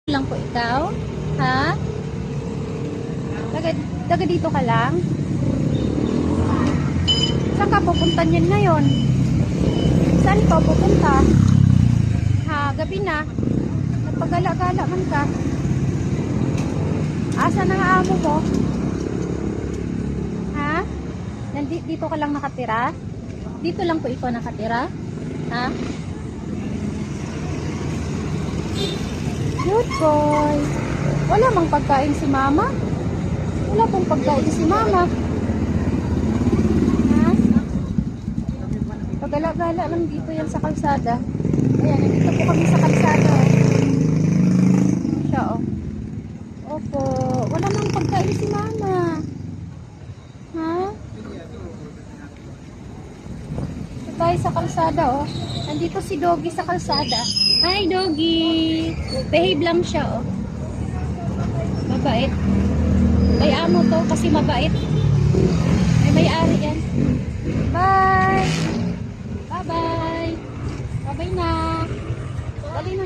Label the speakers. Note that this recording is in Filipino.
Speaker 1: Lang po ikaw? Ha? Taga dito ka lang? Saan ka pupunta niyan ngayon? Saan ka pupunta? Ha, gabi na. Nagpagala-gala man ka. Asa na nga amo mo? Ha? Dito ka lang nakatira? Dito lang po ikaw nakatira? Ha? Good boy. Wala mang pagkain si mama. Wala pong pagkain si mama. Ha? Pagala-gala lang dito yan sa kalsada. Ayan, nandito po kami sa kalsada. Siya, oh. Opo. Wala mang pagkain si mama. Ha? Ito tayo sa kalsada, oh. Nandito si Doggy sa kalsada. Hi, Doggy. Behave lang siya, oh. Mabait. May amo to kasi mabait. May-ari yan. Bye! Bye-bye! Bye-bye na! Dali na.